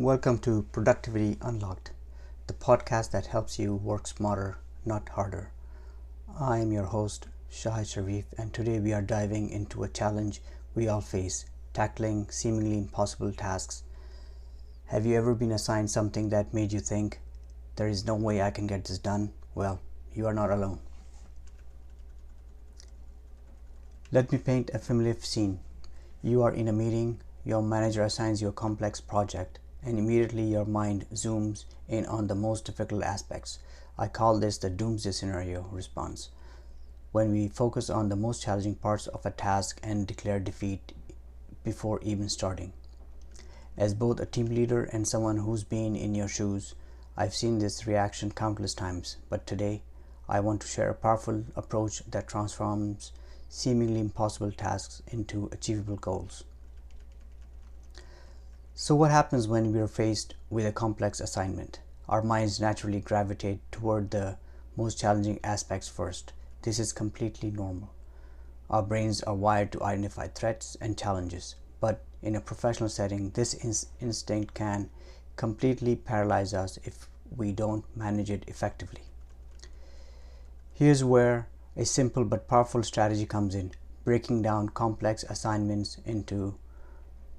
Welcome to Productivity Unlocked, the podcast that helps you work smarter, not harder. I am your host, Shahid Sharif, and today we are diving into a challenge we all face, tackling seemingly impossible tasks. Have you ever been assigned something that made you think, there is no way I can get this done? Well, you are not alone. Let me paint a familiar scene. You are in a meeting, your manager assigns you a complex project, and immediately your mind zooms in on the most difficult aspects. I call this the doomsday scenario response, when we focus on the most challenging parts of a task and declare defeat before even starting. As both a team leader and someone who's been in your shoes, I've seen this reaction countless times, but today I want to share a powerful approach that transforms seemingly impossible tasks into achievable goals. So what happens when we are faced with a complex assignment? Our minds naturally gravitate toward the most challenging aspects first. This is completely normal. Our brains are wired to identify threats and challenges, but in a professional setting, this instinct can completely paralyze us if we don't manage it effectively. Here's where a simple but powerful strategy comes in: breaking down complex assignments into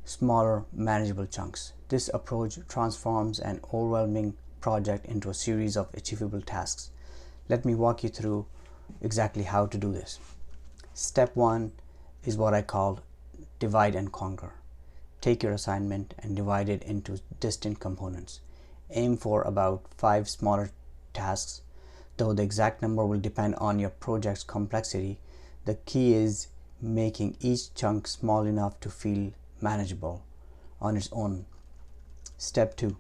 smaller, manageable chunks. This approach transforms an overwhelming project into a series of achievable tasks. Let me walk you through exactly how to do this. Step 1 is what I call divide and conquer. Take your assignment and divide it into distinct components. Aim for about 5 smaller tasks. Though the exact number will depend on your project's complexity, the key is making each chunk small enough to feel manageable on its own. Step 2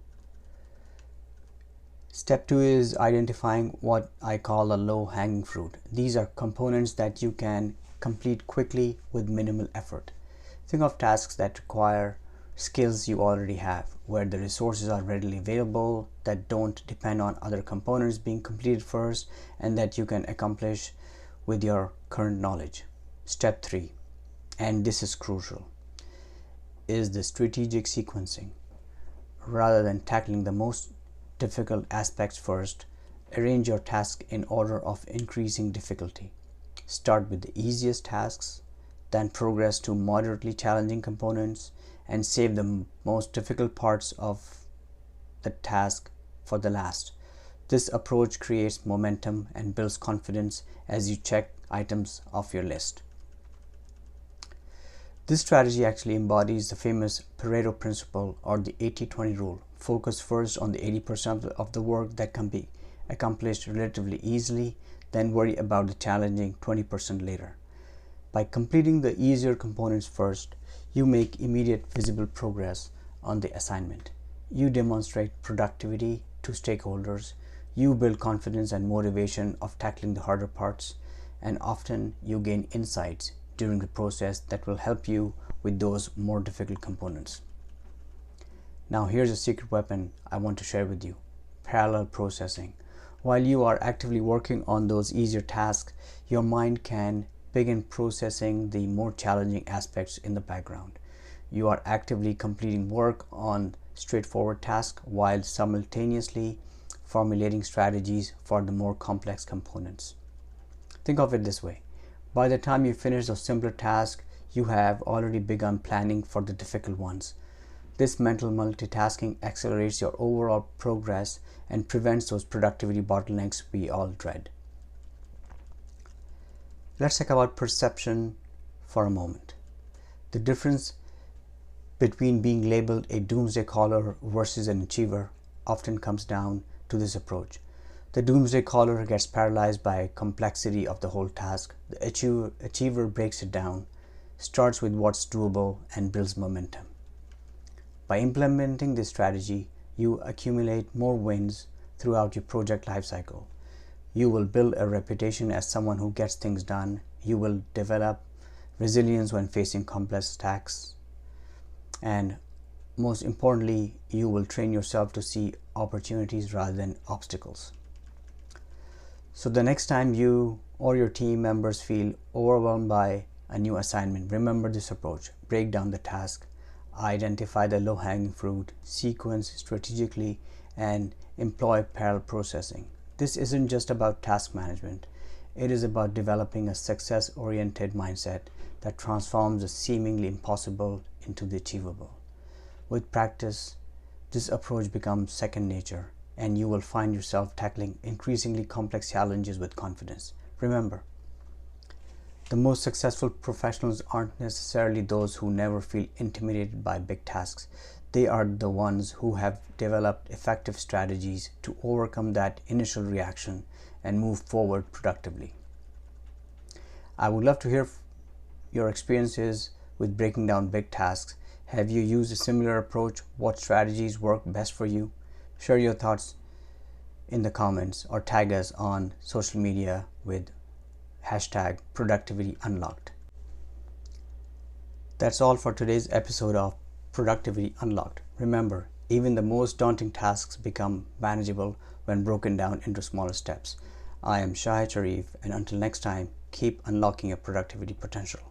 is identifying what I call a low-hanging fruit. These are components that you can complete quickly with minimal effort. Think of tasks that require skills you already have, where the resources are readily available, that don't depend on other components being completed first, and that you can accomplish with your current knowledge. Step 3, and this is crucial, is the strategic sequencing. Rather than tackling the most difficult aspects first, arrange your tasks in order of increasing difficulty. Start with the easiest tasks, then progress to moderately challenging components, and save the most difficult parts of the task for the last. This approach creates momentum and builds confidence as you check items off your list. This strategy actually embodies the famous Pareto principle, or the 80-20 rule. Focus first on the 80% of the work that can be accomplished relatively easily, then worry about the challenging 20% later. By completing the easier components first, you make immediate visible progress on the assignment. You demonstrate productivity to stakeholders, you build confidence and motivation of tackling the harder parts, and often you gain insights during the process that will help you with those more difficult components. Now here's a secret weapon I want to share with you: parallel processing. While you are actively working on those easier tasks, your mind can begin processing the more challenging aspects in the background. You are actively completing work on straightforward tasks while simultaneously formulating strategies for the more complex components. Think of it this way: by the time you finish those simpler tasks, you have already begun planning for the difficult ones. This mental multitasking accelerates your overall progress and prevents those productivity bottlenecks we all dread. Let's talk about perception for a moment. The difference between being labeled a doomsday caller versus an achiever often comes down to this approach. The doomsday caller gets paralyzed by complexity of the whole task. The achiever breaks it down, starts with what's doable, and builds momentum. By implementing this strategy, you accumulate more wins throughout your project lifecycle. You will build a reputation as someone who gets things done. You will develop resilience when facing complex tasks. And most importantly, you will train yourself to see opportunities rather than obstacles. So the next time you or your team members feel overwhelmed by a new assignment, remember this approach. Break down the task, Identify the low-hanging fruit, sequence strategically, and employ parallel processing. This isn't just about task management. It is about developing a success-oriented mindset that transforms the seemingly impossible into the achievable. With practice, this approach becomes second nature, and you will find yourself tackling increasingly complex challenges with confidence. Remember, the most successful professionals aren't necessarily those who never feel intimidated by big tasks. They are the ones who have developed effective strategies to overcome that initial reaction and move forward productively. I would love to hear your experiences with breaking down big tasks. Have you used a similar approach? What strategies work best for you? Share your thoughts in the comments or tag us on social media with hashtag productivity unlocked. That's all for today's episode of Productivity Unlocked. Remember, even the most daunting tasks become manageable when broken down into smaller steps. I am Shahid Sharif, and until next time, keep unlocking your productivity potential.